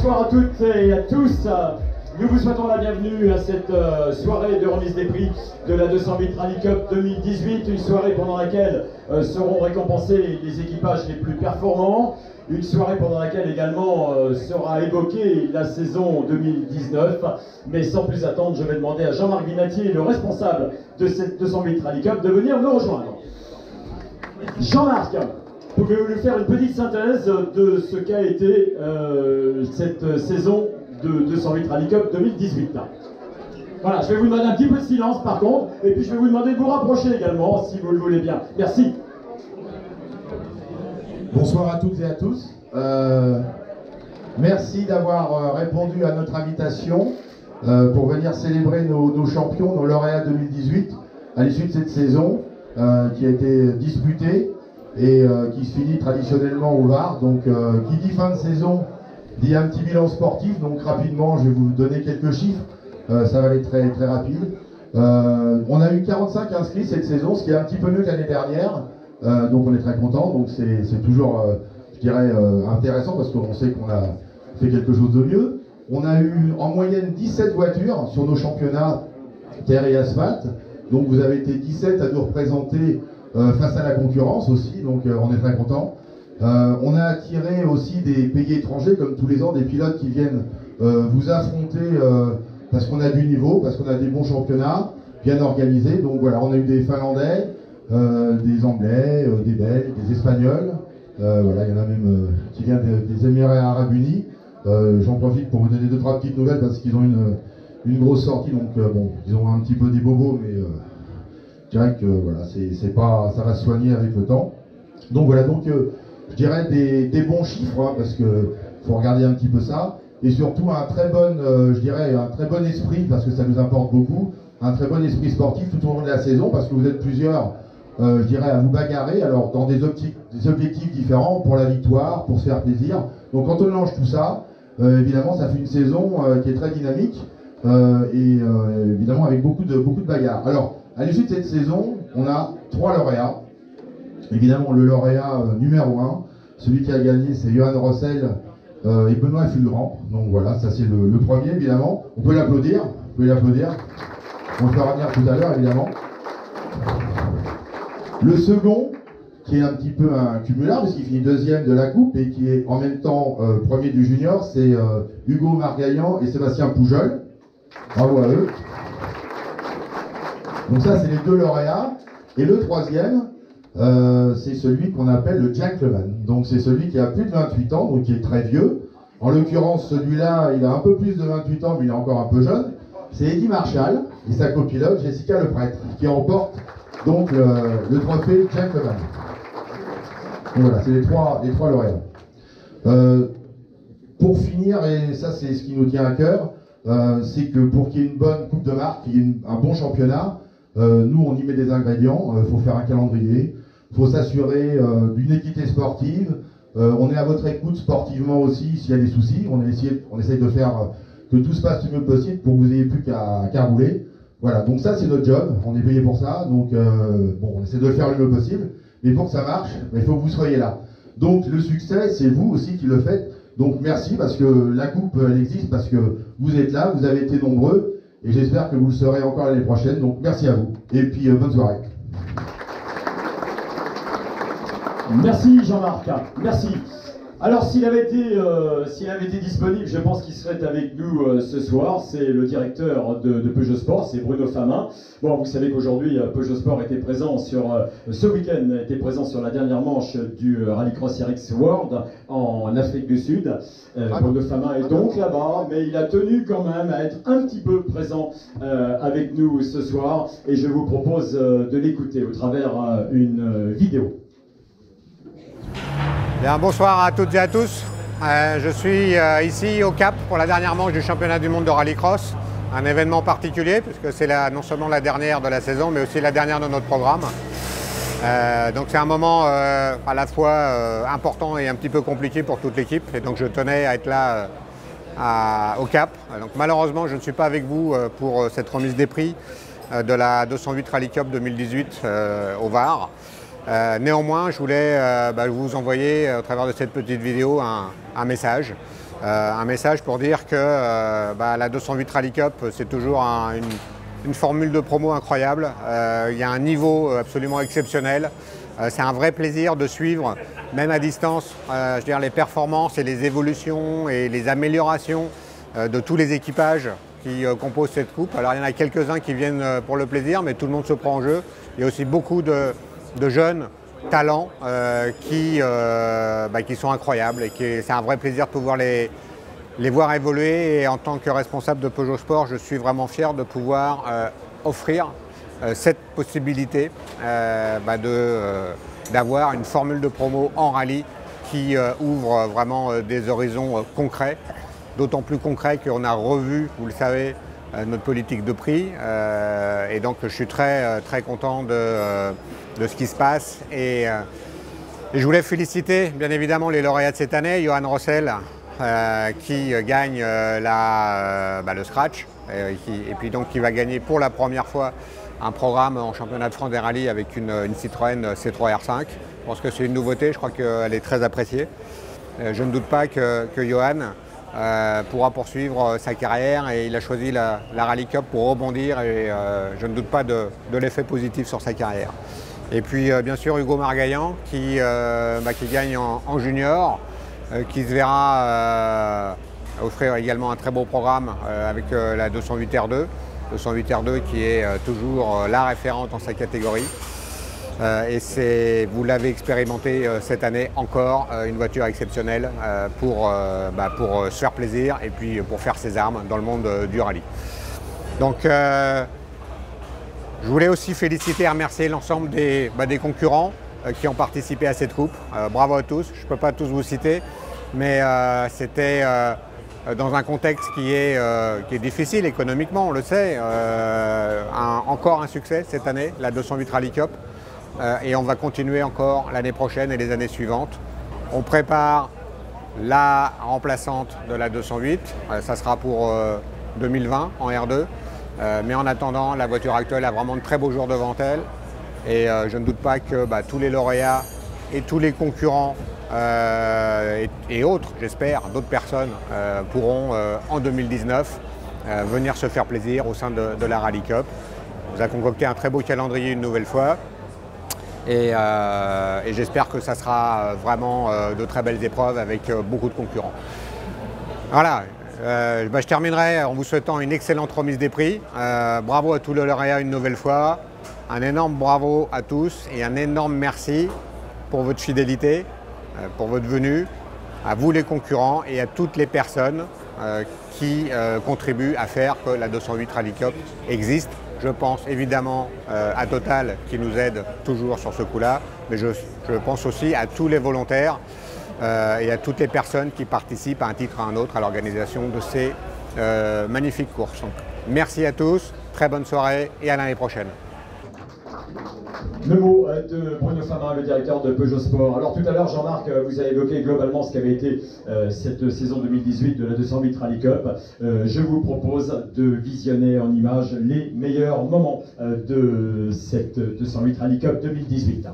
Bonsoir à toutes et à tous. Nous vous souhaitons la bienvenue à cette soirée de remise des prix de la 208 Rally Cup 2018. Une soirée pendant laquelle seront récompensés les équipages les plus performants. Une soirée pendant laquelle également sera évoquée la saison 2019. Mais sans plus attendre, je vais demander à Jean-Marc Vinatier, le responsable de cette 208 Rally Cup, de venir me rejoindre. Jean-Marc, pouvez-vous nous faire une petite synthèse de ce qu'a été cette saison de 208 Rally Cup 2018 là. Voilà, je vais vous demander un petit peu de silence par contre, et puis je vais vous demander de vous rapprocher également, si vous le voulez bien. Merci. Bonsoir à toutes et à tous. Merci d'avoir répondu à notre invitation pour venir célébrer nos champions, nos lauréats 2018, à l'issue de cette saison qui a été disputée et qui se finit traditionnellement au Var. Donc qui dit fin de saison dit un petit bilan sportif, donc rapidement je vais vous donner quelques chiffres, ça va aller très, très rapide. On a eu 45 inscrits cette saison, ce qui est un petit peu mieux que l'année dernière, donc on est très content, donc c'est toujours, je dirais, intéressant parce qu'on sait qu'on a fait quelque chose de mieux. On a eu en moyenne 17 voitures sur nos championnats terre et asphalte, donc vous avez été 17 à nous représenter face à la concurrence aussi, donc on est très content. On a attiré aussi des pays étrangers, comme tous les ans, des pilotes qui viennent vous affronter parce qu'on a du niveau, parce qu'on a des bons championnats, bien organisés. Donc voilà, on a eu des Finlandais, des Anglais, des Belges, des Espagnols. Voilà, il y en a même qui viennent des Émirats Arabes Unis. J'en profite pour vous donner 2-3 petites nouvelles parce qu'ils ont une grosse sortie. Donc bon, ils ont un petit peu des bobos, mais je dirais que voilà, ça va se soigner avec le temps. Donc voilà, donc je dirais des bons chiffres, hein, parce que faut regarder un petit peu ça, et surtout un très bon esprit, parce que ça nous importe beaucoup, un très bon esprit sportif tout au long de la saison, parce que vous êtes plusieurs, je dirais, à vous bagarrer, alors dans des objectifs différents, pour la victoire, pour se faire plaisir. Donc quand on mélange tout ça, évidemment ça fait une saison qui est très dynamique, et évidemment avec beaucoup de bagarres. Alors, à l'issue de cette saison, on a 3 lauréats. Évidemment, le lauréat numéro 1, celui qui a gagné, c'est Johan Rossel et Benoît Fulgrand. Donc voilà, ça c'est le premier, évidemment. On peut l'applaudir, on le fera venir tout à l'heure, évidemment. Le second, qui est un petit peu un cumulard, parce qu'il finit deuxième de la coupe et qui est en même temps premier du junior, c'est Hugo Margaillan et Sébastien Poujol. Bravo à eux. Donc ça, c'est les 2 lauréats. Et le troisième, c'est celui qu'on appelle le gentleman. Donc c'est celui qui a plus de 28 ans, donc qui est très vieux. En l'occurrence, celui-là, il a un peu plus de 28 ans, mais il est encore un peu jeune. C'est Eddy Marshall et sa copilote Jessica Leprêtre, qui remporte donc le trophée gentleman. Donc voilà, c'est les trois lauréats. Pour finir, et ça c'est ce qui nous tient à cœur, c'est que pour qu'il y ait une bonne coupe de marque, qu'il y ait un bon championnat, nous on y met des ingrédients, il faut faire un calendrier, il faut s'assurer d'une équité sportive, on est à votre écoute sportivement aussi s'il y a des soucis, on essaye de faire que tout se passe le mieux possible pour que vous n'ayez plus qu'à rouler. Voilà, donc ça c'est notre job, on est payé pour ça, donc bon, on essaie de le faire le mieux possible, mais pour que ça marche, il faut que vous soyez là. Donc le succès, c'est vous aussi qui le faites, donc merci parce que la coupe elle existe, parce que vous êtes là, vous avez été nombreux, et j'espère que vous le serez encore l'année prochaine, donc merci à vous, et puis bonne soirée. Merci Jean-Marc, merci. Alors s'il avait été disponible, je pense qu'il serait avec nous ce soir. C'est le directeur de Peugeot Sport, c'est Bruno Famin. Bon, vous savez qu'aujourd'hui Peugeot Sport était présent ce week-end, était présent sur la dernière manche du Rallycross RX World en Afrique du Sud. Bruno Famin est donc là-bas, mais il a tenu quand même à être un petit peu présent avec nous ce soir. Et je vous propose de l'écouter au travers une vidéo. Bien, bonsoir à toutes et à tous. Je suis ici au Cap pour la dernière manche du championnat du monde de rallycross. Un événement particulier puisque c'est non seulement la dernière de la saison mais aussi la dernière de notre programme. Donc c'est un moment à la fois important et un petit peu compliqué pour toute l'équipe. Et donc je tenais à être là au Cap. Donc malheureusement je ne suis pas avec vous pour cette remise des prix de la 208 Rally Cup 2018 au Var. Néanmoins, je voulais vous envoyer, au travers de cette petite vidéo, un message Un message pour dire que la 208 Rally Cup, c'est toujours une formule de promo incroyable. Il y a un niveau absolument exceptionnel. C'est un vrai plaisir de suivre, même à distance, je veux dire, les performances et les évolutions et les améliorations de tous les équipages qui composent cette coupe. Alors il y en a quelques-uns qui viennent pour le plaisir, mais tout le monde se prend en jeu. Il y a aussi beaucoup de jeunes talents qui sont incroyables et c'est un vrai plaisir de pouvoir les voir évoluer. Et en tant que responsable de Peugeot Sport, je suis vraiment fier de pouvoir offrir cette possibilité d'avoir une formule de promo en rallye qui ouvre vraiment des horizons concrets, d'autant plus concrets qu'on a revu, vous le savez, notre politique de prix. Et donc je suis très content de ce qui se passe. Et je voulais féliciter bien évidemment les lauréats de cette année, Johan Rossel qui gagne le Scratch et puis donc qui va gagner pour la première fois un programme en championnat de France des rallyes avec une Citroën C3 R5. Je pense que c'est une nouveauté, je crois qu'elle est très appréciée. Je ne doute pas que Johan pourra poursuivre sa carrière et il a choisi la Rally Cup pour rebondir et je ne doute pas de l'effet positif sur sa carrière. Et puis bien sûr Hugo Margaillan qui gagne en junior, qui se verra offrir également un très beau programme avec la 208 R2. 208 R2 qui est toujours la référente en sa catégorie. Et vous l'avez expérimenté cette année encore, une voiture exceptionnelle pour se faire plaisir et puis pour faire ses armes dans le monde du rallye. Donc je voulais aussi féliciter et remercier l'ensemble des concurrents qui ont participé à cette coupe. Bravo à tous, je ne peux pas tous vous citer, mais c'était dans un contexte qui est difficile économiquement, on le sait. Encore un succès cette année, la 208 Rally Cup. Et on va continuer encore l'année prochaine et les années suivantes. On prépare la remplaçante de la 208, ça sera pour 2020 en R2. Mais en attendant, la voiture actuelle a vraiment de très beaux jours devant elle. Et je ne doute pas que tous les lauréats et tous les concurrents et autres, j'espère, d'autres personnes pourront en 2019 venir se faire plaisir au sein de la Rally Cup. On a concocté un très beau calendrier une nouvelle fois et j'espère que ça sera vraiment de très belles épreuves avec beaucoup de concurrents. Voilà, je terminerai en vous souhaitant une excellente remise des prix. Bravo à tous les lauréats une nouvelle fois. Un énorme bravo à tous et un énorme merci pour votre fidélité, pour votre venue, à vous les concurrents et à toutes les personnes qui contribuent à faire que la 208 Rally Cup existe. Je pense évidemment à Total qui nous aide toujours sur ce coup-là, mais je pense aussi à tous les volontaires et à toutes les personnes qui participent à un titre ou à un autre à l'organisation de ces magnifiques courses. Donc, merci à tous, très bonne soirée et à l'année prochaine. Le mot de Bruno Famin, le directeur de Peugeot Sport. Alors tout à l'heure, Jean-Marc, vous avez évoqué globalement ce qu'avait été cette saison 2018 de la 208 Rally Cup. Je vous propose de visionner en images les meilleurs moments de cette 208 Rally Cup 2018.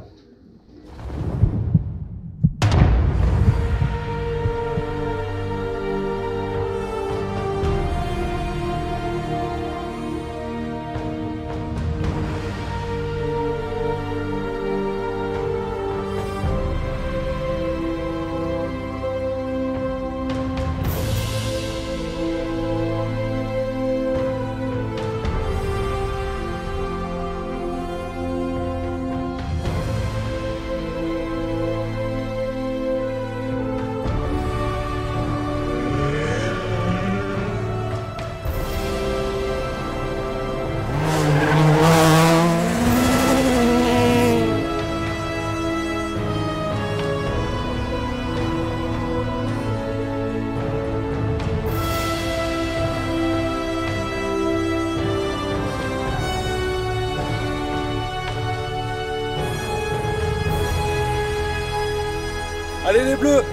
Allez les bleus!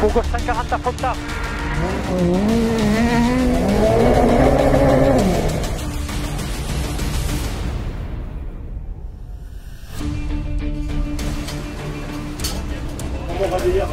Pour 540 à Fonta. On va dire...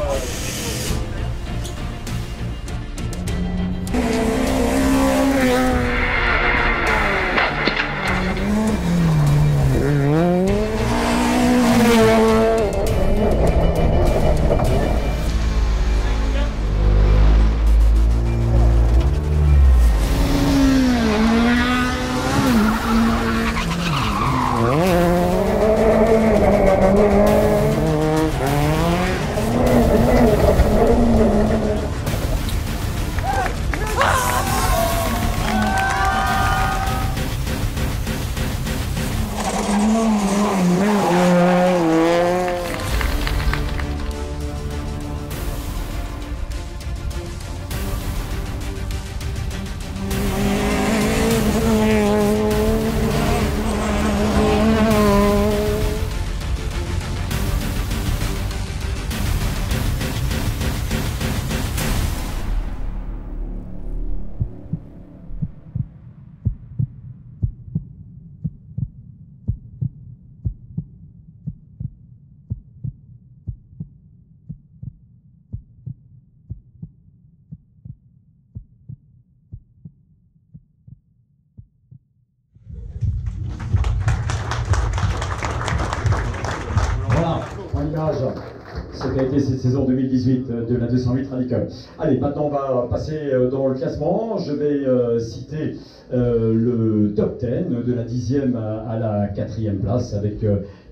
Ce qu'a été cette saison 2018 de la 208 Rally Cup. Allez, maintenant on va passer dans le classement. Je vais citer le top 10 de la 10e à la 4e place avec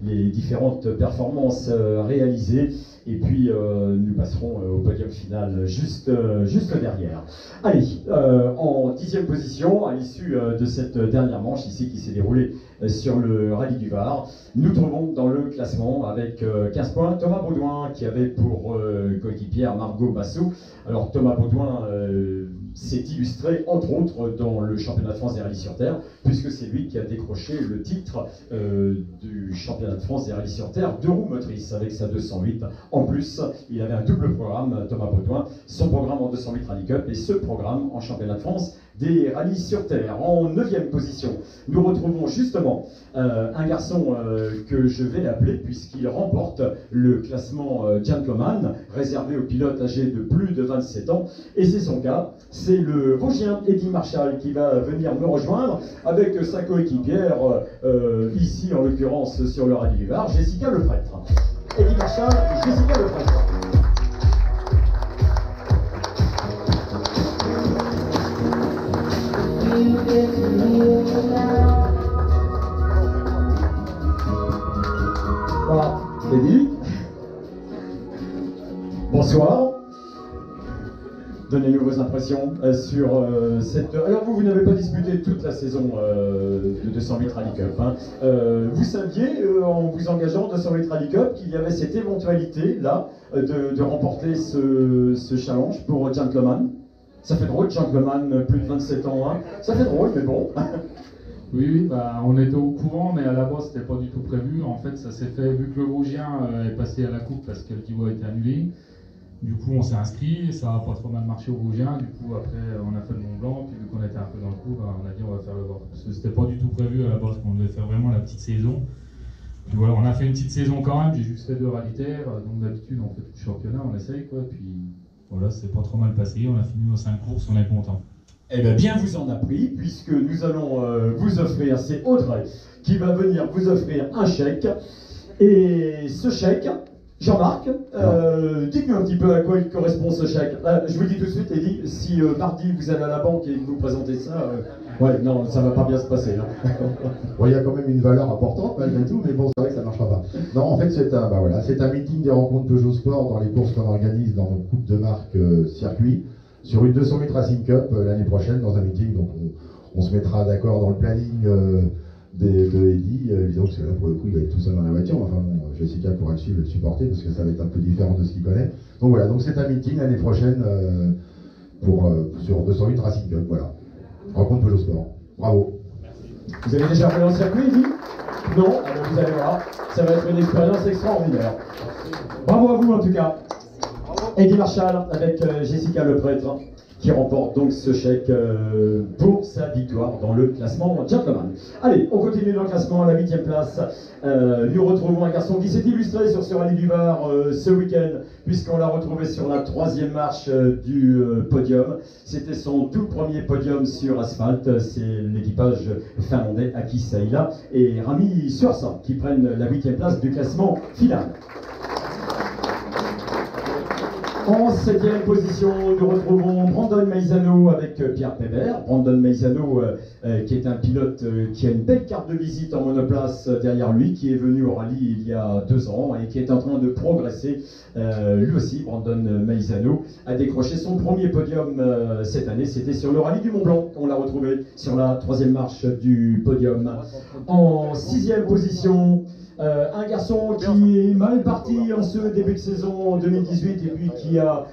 les différentes performances réalisées. Et puis nous passerons au podium final juste derrière. Allez, en 10e position, à l'issue de cette dernière manche ici qui s'est déroulée sur le rallye du Var, nous trouvons dans le classement avec 15 points Thomas Baudouin qui avait pour coéquipière Margot Bassou. Alors Thomas Baudouin s'est illustré entre autres dans le championnat de France des rallyes sur terre, puisque c'est lui qui a décroché le titre du championnat de France des rallyes sur terre de roues motrices avec sa 208. En plus, il avait un double programme, Thomas Baudouin, son programme en 208 Rally Cup et ce programme en championnat de France des rallyes sur terre. En 9e position, nous retrouvons justement un garçon que je vais l'appeler puisqu'il remporte le classement gentleman réservé aux pilotes âgés de plus de 27 ans. Et c'est son cas, c'est le Vosgien Eddy Marchal qui va venir me rejoindre avec sa coéquipière, ici en l'occurrence sur le rallye du Var, Jessica Lefrêtre. Eddy Marchal, Jessica Lefrêtre. Voilà, Eddy. Bonsoir. Donnez-nous vos impressions sur cette... Alors vous n'avez pas disputé toute la saison de 208 Rally Cup. Hein. Vous saviez, en vous engageant en 208 Rally Cup, qu'il y avait cette éventualité-là de remporter ce challenge pour Gentleman. Ça fait drôle, Gentleman, plus de 27 ans. Hein. Ça fait drôle, mais bon. Oui, bah, on était au courant, mais à la base, c'était pas du tout prévu. En fait, ça s'est fait, vu que le Vosgien est passé à la coupe parce que le Divo a été annulé. Du coup, on s'est inscrit, ça a pas trop mal marché au Vosgien. Du coup, après, on a fait le Mont Blanc, puis vu qu'on était un peu dans le coup, bah, on a dit on va faire le Var. Parce que c'était pas du tout prévu à la base qu'on devait faire vraiment la petite saison. Puis voilà, on a fait une petite saison quand même, j'ai juste fait 2 rallyes terre. Donc d'habitude, on fait tout le championnat, on essaye quoi. Puis voilà, c'est pas trop mal passé, on a fini nos 5 courses, on est content. Eh bien, vous en a pris, puisque nous allons vous offrir, c'est Audrey qui va venir vous offrir un chèque. Et ce chèque, Jean-Marc, dites-nous un petit peu à quoi il correspond ce chèque. Je vous le dis tout de suite, Eddy, si mardi vous allez à la banque et que vous présentez ça, ouais, non, ça va pas bien se passer. Hein. Bon, il y a quand même une valeur importante malgré tout, mais bon, c'est vrai que ça ne marchera pas. Non, en fait, c'est un meeting des rencontres Peugeot Sport dans les courses qu'on organise dans nos coupes de marque circuit, sur une 208 Racing Cup l'année prochaine dans un meeting. Donc on se mettra d'accord dans le planning de Eddy. Évidemment que là pour le coup il va être tout seul dans la voiture. Enfin bon, Jessica pourra le suivre et le supporter parce que ça va être un peu différent de ce qu'il connaît. Donc voilà, donc c'est un meeting l'année prochaine sur 208 Racing Cup. Voilà. Rencontre Peugeot Sport. Bravo. Vous avez déjà fait dans le circuit, Eddy? Non? Alors vous allez voir, ça va être une expérience extraordinaire. Bravo à vous en tout cas. Eddy Marchal avec Jessica Lefrêtre. qui remporte donc ce chèque pour sa victoire dans le classement gentleman. Allez, on continue dans le classement à la 8e place. Nous retrouvons un garçon qui s'est illustré sur ce rallye du Var ce week-end, puisqu'on l'a retrouvé sur la 3e marche du podium. C'était son tout premier podium sur asphalte. C'est l'équipage finlandais Aki Saila et Rami Sursa qui prennent la 8e place du classement final. En 7e position, nous retrouvons Brandon Maizano avec Pierre Pébert. Brandon Maizano, qui est un pilote qui a une belle carte de visite en monoplace derrière lui, qui est venu au rallye il y a 2 ans et qui est en train de progresser. Lui aussi, Brandon Maizano, a décroché son premier podium cette année. C'était sur le rallye du Mont Blanc. On l'a retrouvé sur la 3e marche du podium. En 6e position, un garçon qui est mal parti en ce début de saison 2018 et puis qui a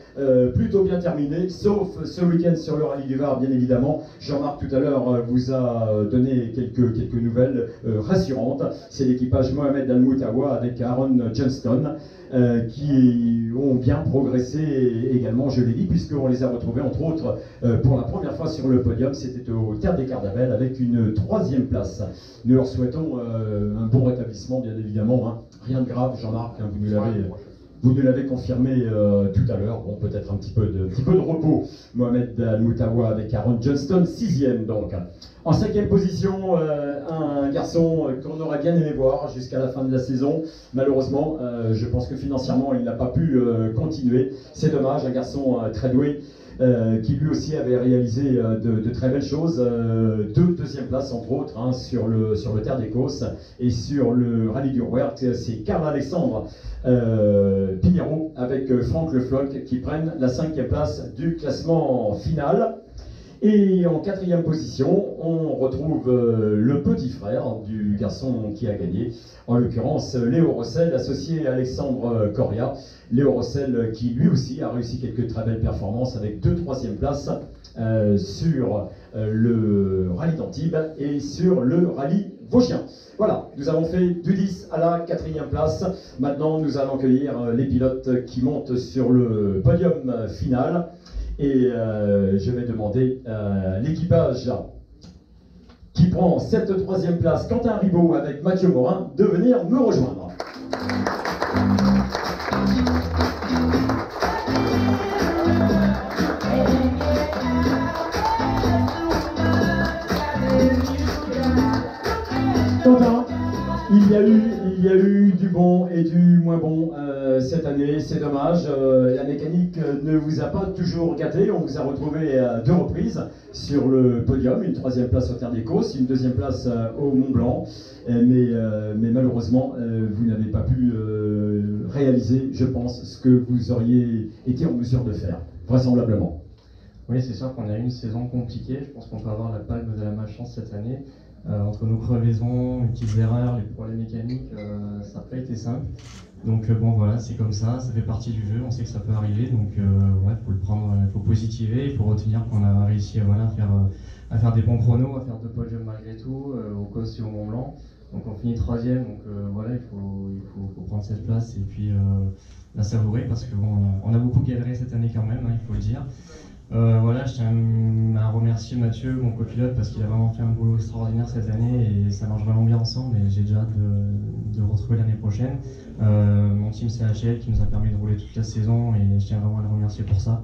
plutôt bien terminé, sauf ce week-end sur le rallye du Var, bien évidemment. Jean-Marc tout à l'heure vous a donné quelques nouvelles rassurantes. C'est l'équipage Mohamed Al-Moutawa avec Aaron Johnston qui ont bien progressé également, je l'ai dit, puisqu'on les a retrouvés entre autres pour la première fois sur le podium. C'était au Terre des Cardabelles avec une 3e place. Nous leur souhaitons un bon rétablissement, bien évidemment, hein. Rien de grave, Jean-Marc, hein, vous nous l'avez confirmé tout à l'heure. Bon, peut-être un petit peu de repos. Mohamed Al-Moutawa avec Aaron Johnston, 6e donc. En 5e position, un garçon qu'on aurait bien aimé voir jusqu'à la fin de la saison. Malheureusement, je pense que financièrement, il n'a pas pu continuer. C'est dommage, un garçon très doué. Qui lui aussi avait réalisé de très belles choses, 2e place entre autres, hein, sur le Terre d'Écosse et sur le rallye du Rouergue. C'est Karl-Alexandre Pinheiro avec Franck Le Floch qui prennent la 5e place du classement final. Et en 4e position, on retrouve le petit frère du garçon qui a gagné, en l'occurrence Léo Rossel, associé à Alexandre Coria. Léo Rossel qui lui aussi a réussi quelques très belles performances avec 2 3e places sur le rallye d'Antibes et sur le rallye vosgien. Voilà, nous avons fait du 10 à la 4e place. Maintenant, nous allons accueillir les pilotes qui montent sur le podium final. Et je vais demander à l'équipage qui prend cette 3e place, Quentin Ribaud avec Mathieu Morin, de venir me rejoindre. Quentin, il y a eu du bon et du moins bon cette année, c'est dommage. La mécanique ne vous a pas toujours gâté. On vous a retrouvé à 2 reprises sur le podium, une 3e place au Terre d'Écosse, une 2e place au Mont Blanc. Mais malheureusement, vous n'avez pas pu réaliser, je pense, ce que vous auriez été en mesure de faire, vraisemblablement. Oui, c'est sûr qu'on a eu une saison compliquée. Je pense qu'on peut avoir la palme de la malchance cette année. Entre nos crevaisons, les petites erreurs, les problèmes mécaniques, ça n'a pas été simple. Donc bon voilà, c'est comme ça fait partie du jeu, on sait que ça peut arriver, donc ouais, faut le prendre, il faut positiver, il faut retenir qu'on a réussi à faire des bons chronos, à faire 2 podiums malgré tout, au COS et au Mont Blanc. Donc on finit 3e, donc voilà, il faut prendre cette place et puis la savourer parce que bon, on a beaucoup galéré cette année quand même, hein, il faut le dire. Voilà, je tiens à remercier Mathieu, mon copilote, parce qu'il a vraiment fait un boulot extraordinaire cette année et ça marche vraiment bien ensemble et j'ai déjà hâte de le retrouver l'année prochaine. Mon team CHL qui nous a permis de rouler toute la saison et je tiens vraiment à le remercier pour ça.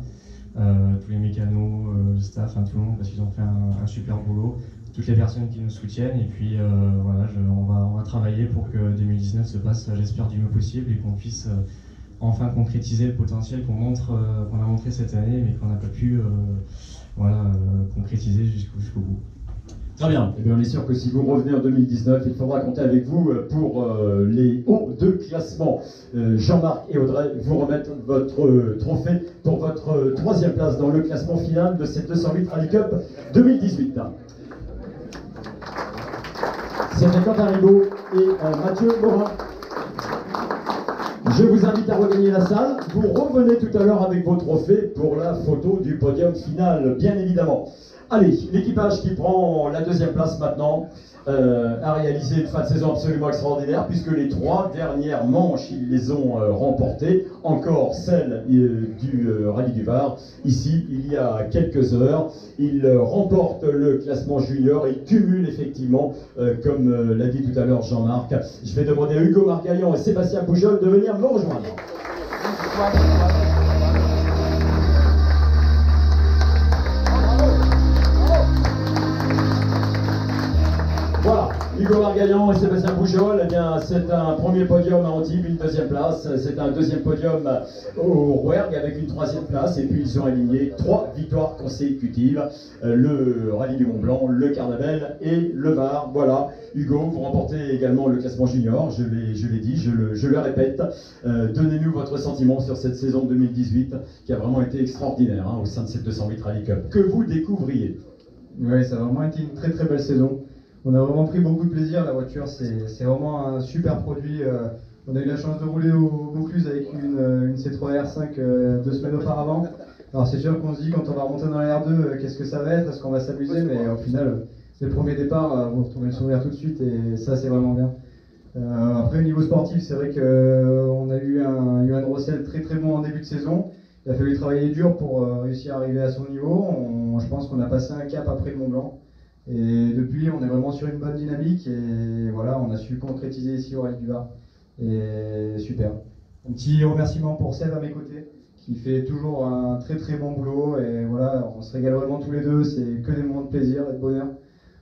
Tous les mécanos, le staff, hein, tout le monde, parce qu'ils ont fait un super boulot. Toutes les personnes qui nous soutiennent et puis voilà, on va travailler pour que 2019 se passe, j'espère, du mieux possible et qu'on puisse enfin concrétiser le potentiel qu'on a montré cette année, mais qu'on n'a pas pu concrétiser jusqu'au bout. Très bien. Eh bien, on est sûr que si vous revenez en 2019, il faudra compter avec vous pour les hauts de classement. Jean-Marc et Audrey vous remettent votre trophée pour votre 3e place dans le classement final de cette 208 Rally Cup 2018. C'était Quentin Ribaud et Mathieu Morin. Je vous invite à regagner la salle. Vous revenez tout à l'heure avec vos trophées pour la photo du podium final, bien évidemment. Allez, l'équipage qui prend la deuxième place maintenant a réalisé une fin de saison absolument extraordinaire puisque les 3 dernières manches, ils les ont remportées. Encore celle du Rallye du Var. Ici, il y a quelques heures, il remporte le classement junior et cumule effectivement, comme l'a dit tout à l'heure Jean-Marc. Je vais demander à Hugo Margaillon et Sébastien Poujol de venir me rejoindre. Voilà, Hugo Margaillon et Sébastien Poujol, eh bien, c'est un premier podium à Antibes, une deuxième place, c'est un deuxième podium au Rouergue avec une troisième place, et puis ils ont aligné 3 victoires consécutives, le Rallye du Mont Blanc, le Carnaval et le Var. Voilà, Hugo, vous remportez également le classement junior, je l'ai dit, je le répète. Donnez-nous votre sentiment sur cette saison 2018 qui a vraiment été extraordinaire au sein de cette 208 Rallye Cup, que vous découvriez. Oui, ça a vraiment été une très très belle saison. On a vraiment pris beaucoup de plaisir, la voiture c'est vraiment un super produit. On a eu la chance de rouler au Vaucluse avec une C3 R5 2 semaines auparavant. Alors c'est sûr qu'on se dit quand on va remonter dans la R2, qu'est-ce que ça va être, est-ce qu'on va s'amuser, mais au final, c'est le premier départ, vous retrouvez le sourire tout de suite et ça c'est vraiment bien. Après au niveau sportif, c'est vrai qu'on a eu un Johan Rossel très très bon en début de saison. Il a fallu travailler dur pour réussir à arriver à son niveau. Je pense qu'on a passé un cap après le Mont Blanc. Et depuis, on est vraiment sur une bonne dynamique et voilà, on a su concrétiser ici au Rallye du Var. Et super. Un petit remerciement pour Seb à mes côtés, qui fait toujours un très très bon boulot. Et voilà, on se régale vraiment tous les deux, c'est que des moments de plaisir et de bonheur.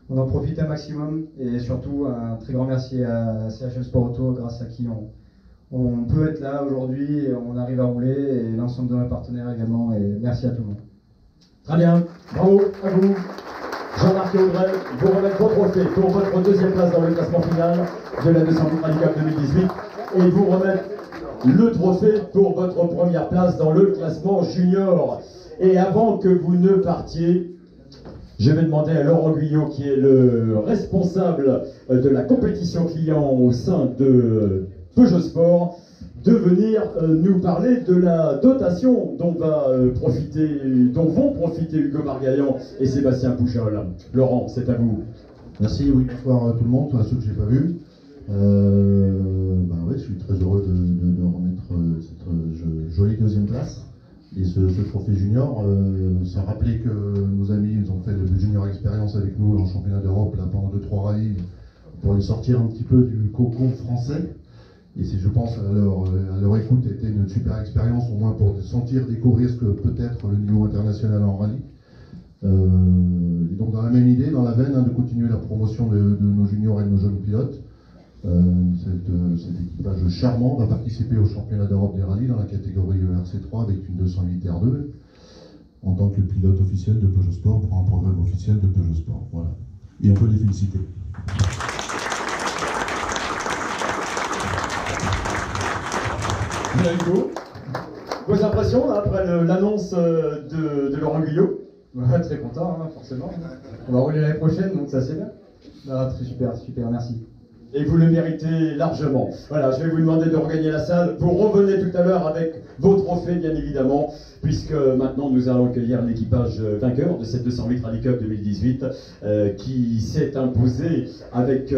On en profite un maximum et surtout un très grand merci à CHL Sport Auto, grâce à qui on peut être là aujourd'hui et on arrive à rouler, et l'ensemble de nos partenaires également. Et merci à tout le monde. Très bien, bravo à vous. Jean-Marc et Audrey, vous remettre vos trophées pour votre deuxième place dans le classement final de la 208 Rallye Cup 2018 et vous remettre le trophée pour votre première place dans le classement junior. Et avant que vous ne partiez, je vais demander à Laurent Guyot, qui est le responsable de la compétition client au sein de Peugeot Sport, de venir nous parler de la dotation dont vont profiter Hugo Margaillon et Sébastien Poujol. Laurent, c'est à vous. Merci, oui, bonsoir à tout le monde, à ceux que je n'ai pas vus. Ouais, je suis très heureux de remettre cette jolie deuxième place et ce trophée junior. Sans rappeler que nos amis ils ont fait le junior expérience avec nous en championnat d'Europe pendant 2-3 rallyes pour les sortir un petit peu du cocon français. Et c'est, je pense, à leur écoute, était une super expérience, au moins pour sentir, découvrir ce que peut être le niveau international en rallye. Et donc dans la même idée, dans la veine, de continuer la promotion de nos juniors et de nos jeunes pilotes. Cet équipage charmant va participer au championnat d'Europe des rallyes dans la catégorie RC3 avec une 208 R2 en tant que pilote officiel de Peugeot Sport pour un programme officiel de Peugeot Sport. Voilà. Et on peut les féliciter. Bien, Hugo. Vos impressions là, après l'annonce de Laurent Guyot? Ouais, très content, forcément. On va rouler l'année prochaine, donc ça c'est bien. Très super, merci. Et vous le méritez largement. Voilà, je vais vous demander de regagner la salle. Vous revenez tout à l'heure avec vos trophées, bien évidemment, puisque maintenant nous allons accueillir l'équipage vainqueur de cette 208 Rallye Cup 2018 qui s'est imposé avec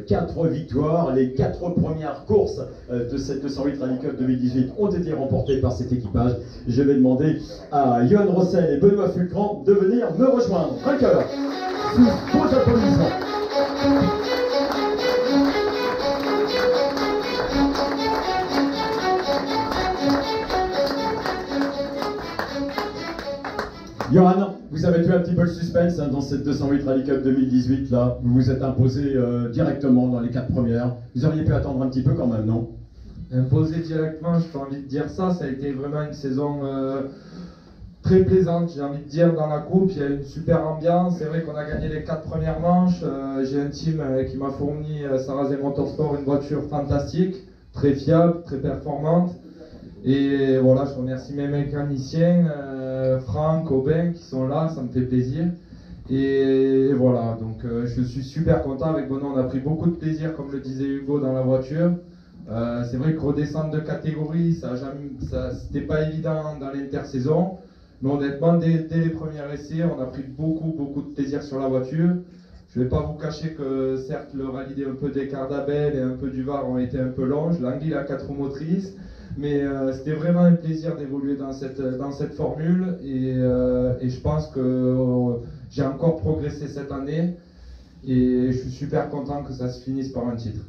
4 victoires. Les 4 premières courses de cette 208 Rallye Cup 2018 ont été remportées par cet équipage. Je vais demander à Johan Rossel et Benoît Fulcran de venir me rejoindre. Vainqueur, sous vos applaudissements. Johan, vous avez tué un petit peu le suspense dans cette 208 Rallye Cup 2018 là. Vous vous êtes imposé directement dans les 4 premières. Vous auriez pu attendre un petit peu quand même, non? Imposé directement, j'ai pas envie de dire ça. Ça a été vraiment une saison très plaisante, j'ai envie de dire, dans la coupe. Il y a une super ambiance. C'est vrai qu'on a gagné les 4 premières manches. J'ai un team qui m'a fourni, Sarrazin Motorsport, une voiture fantastique, très fiable, très performante. Et voilà, je remercie mes mécaniciens, Franck, Aubin, qui sont là, ça me fait plaisir. Et voilà, donc je suis super content. Avec Benoît, on a pris beaucoup de plaisir, comme le disait Hugo, dans la voiture. C'est vrai que redescendre de catégorie, c'était pas évident dans l'intersaison. Mais honnêtement, dès les premiers essais, on a pris beaucoup de plaisir sur la voiture. Je ne vais pas vous cacher que certes le rallye un peu des Cardabel et un peu du Var ont été un peu longs. L'Anguille à 4 roues motrices. Mais c'était vraiment un plaisir d'évoluer dans cette formule. Et je pense que j'ai encore progressé cette année. Et je suis super content que ça se finisse par un titre.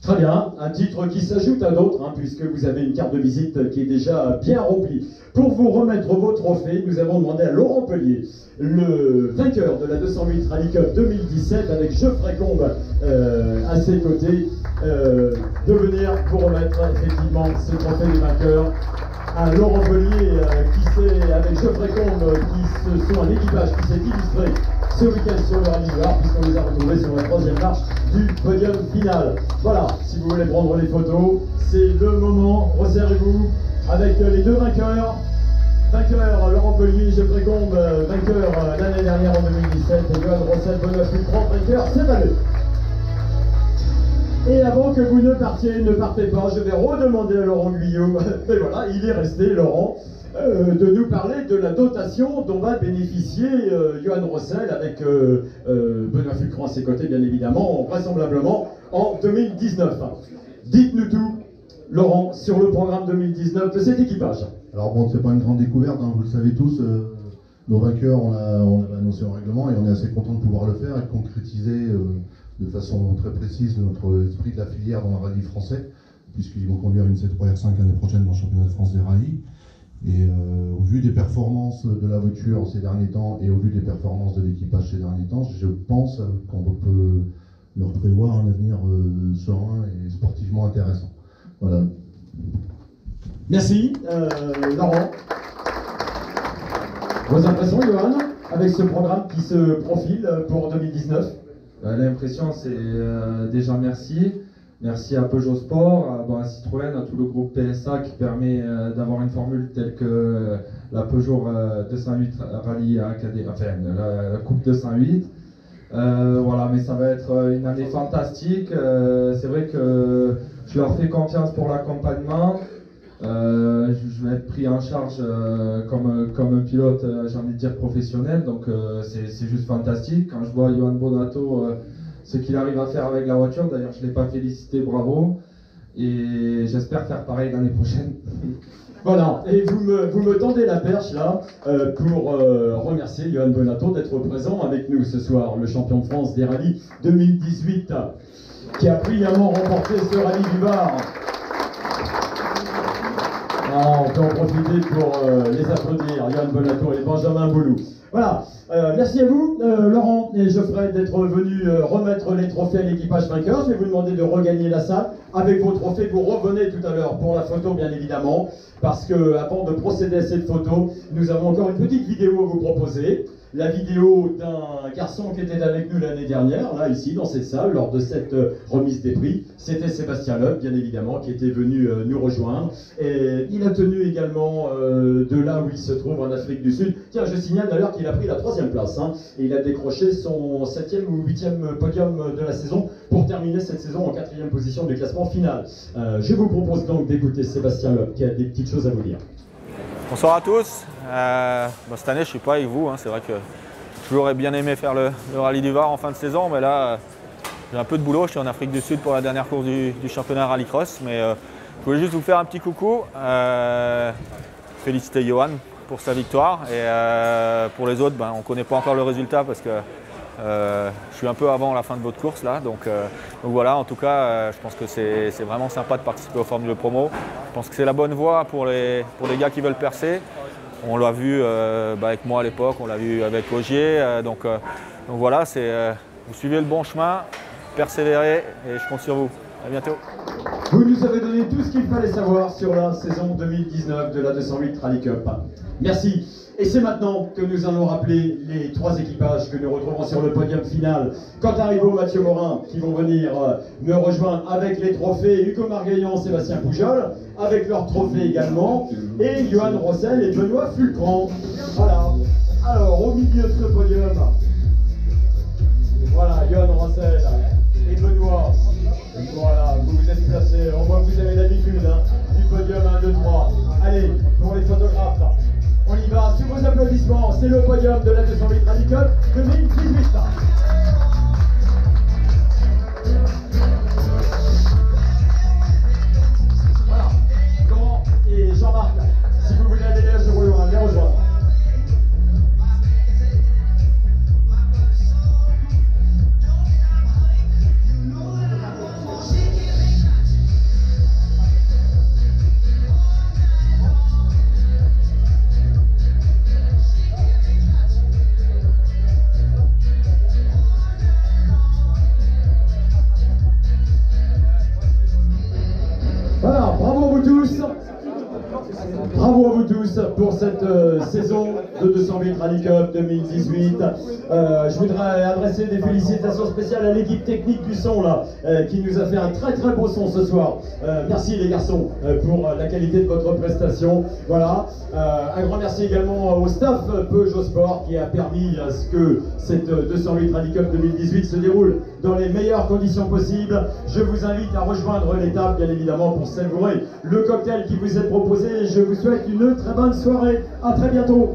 Très bien, un titre qui s'ajoute à d'autres, puisque vous avez une carte de visite qui est déjà bien remplie. Pour vous remettre vos trophées, nous avons demandé à Laurent Pellier, le vainqueur de la 208 Rally Cup 2017, avec Geoffrey Combe à ses côtés, de venir vous remettre effectivement ce trophée du vainqueur. À Laurent Pellier, avec Geoffrey Combe, qui sont un équipage qui s'est illustré ce week-end sur le Rallye du Var, puisqu'on les a retrouvés sur la 3e marche du podium final. Voilà, si vous voulez prendre les photos, c'est le moment. Resserrez-vous avec les deux vainqueurs. Vainqueur Laurent Pellier, Geoffrey Combe, vainqueur l'année dernière en 2017, et Johan Rossel, Benoît Fulcran, vainqueur, c'est Valeux. Et avant que vous ne partiez, ne partez pas, je vais redemander à Laurent Guyot, mais voilà, il est resté, Laurent, de nous parler de la dotation dont va bénéficier Johan Rossel avec Benoît Fulcran à ses côtés, bien évidemment, vraisemblablement en 2019. Dites-nous tout, Laurent, sur le programme 2019 de cet équipage. Alors bon, c'est pas une grande découverte, vous le savez tous, nos vainqueurs, on l'a annoncé en règlement et on est assez content de pouvoir le faire et de concrétiser de façon très précise notre esprit de la filière dans le rallye français, puisqu'ils vont conduire une C3R5 l'année prochaine dans le championnat de France des rallyes. Et au vu des performances de la voiture ces derniers temps et au vu des performances de l'équipage ces derniers temps, je pense qu'on peut leur prévoir un avenir serein et sportivement intéressant. Voilà. Merci, Laurent. Vos impressions, Johan, avec ce programme qui se profile pour 2019? L'impression, c'est déjà merci. Merci à Peugeot Sport, à Citroën, à tout le groupe PSA qui permet d'avoir une formule telle que la Peugeot 208 Rallye Academy, enfin la Coupe 208. Voilà, mais ça va être une année fantastique. C'est vrai que je leur fais confiance pour l'accompagnement. Je vais être pris en charge comme un pilote, j'ai envie de dire professionnel, donc c'est juste fantastique. Quand je vois Johan Bonato, ce qu'il arrive à faire avec la voiture, d'ailleurs je ne l'ai pas félicité, bravo, et j'espère faire pareil l'année prochaine. Voilà, et vous me tendez la perche là pour remercier Johan Bonato d'être présent avec nous ce soir, le champion de France des rallyes 2018, qui a brillamment remporté ce rallye du Var. Ah, on peut en profiter pour les applaudir, Johan Bonato et Benjamin Boulou. Voilà, merci à vous, Laurent et Geoffrey, d'être venus remettre les trophées à l'équipage vainqueur. Je vais vous demander de regagner la salle avec vos trophées. Vous revenez tout à l'heure pour la photo, bien évidemment, parce que avant de procéder à cette photo, nous avons encore une petite vidéo à vous proposer. La vidéo d'un garçon qui était avec nous l'année dernière, là, ici, dans cette salle, lors de cette remise des prix. C'était Sébastien Loeb, bien évidemment, qui était venu nous rejoindre. Et il a tenu également de là où il se trouve, en Afrique du Sud. Tiens, je signale d'ailleurs qu'il a pris la 3e place. Et il a décroché son 7e ou 8e podium de la saison pour terminer cette saison en 4e position du classement final. Je vous propose donc d'écouter Sébastien Loeb, qui a des petites choses à vous dire. Bonsoir à tous. Cette année, je ne suis pas avec vous. C'est vrai que j'aurais bien aimé faire le rallye du Var en fin de saison, mais là, j'ai un peu de boulot. Je suis en Afrique du Sud pour la dernière course du championnat rallycross. Mais je voulais juste vous faire un petit coucou. Féliciter Johan pour sa victoire. Et pour les autres, on ne connaît pas encore le résultat parce que je suis un peu avant la fin de votre course là. Donc voilà, en tout cas, je pense que c'est vraiment sympa de participer aux Formule Promo. Je pense que c'est la bonne voie pour les gars qui veulent percer. On l'a vu avec moi à l'époque, on l'a vu avec Ogier. Donc voilà, vous suivez le bon chemin, persévérez et je compte sur vous. À bientôt. Vous nous avez donné tout ce qu'il fallait savoir sur la saison 2019 de la 208 Rally Cup. Merci. Et c'est maintenant que nous allons rappeler les 3 équipages que nous retrouvons sur le podium final. Quentin Ribaud, Mathieu Morin, qui vont venir me rejoindre avec les trophées. Hugo Margueillon, Sébastien Poujol, avec leurs trophées également. Et Johan Rossel et Benoît Fulcran. Voilà. Alors, au milieu de ce podium, voilà, Johan Rossel et Benoît. Voilà, vous vous êtes placés. On voit que vous avez l'habitude du podium 1, 2, 3. Allez, pour les photographes, on y va. c'est le podium de la 208 Rally Cup 2018. Voilà, Laurent et Jean-Marc, si vous voulez aller je vous les rejoindre. Voilà, bravo à vous tous. Bravo à vous tous pour cette saison de 208 Rally Cup 2018. Je voudrais adresser des félicitations spéciales à l'équipe technique du son là, qui nous a fait un très beau son ce soir. Merci les garçons pour la qualité de votre prestation. Voilà. Un grand merci également au staff Peugeot Sport qui a permis à ce que cette 208 Rally Cup 2018 se déroule dans les meilleures conditions possibles. Je vous invite à rejoindre les tables bien évidemment pour savourer le cocktail qui vous est proposé. Je vous souhaite une très bonne soirée. À très bientôt.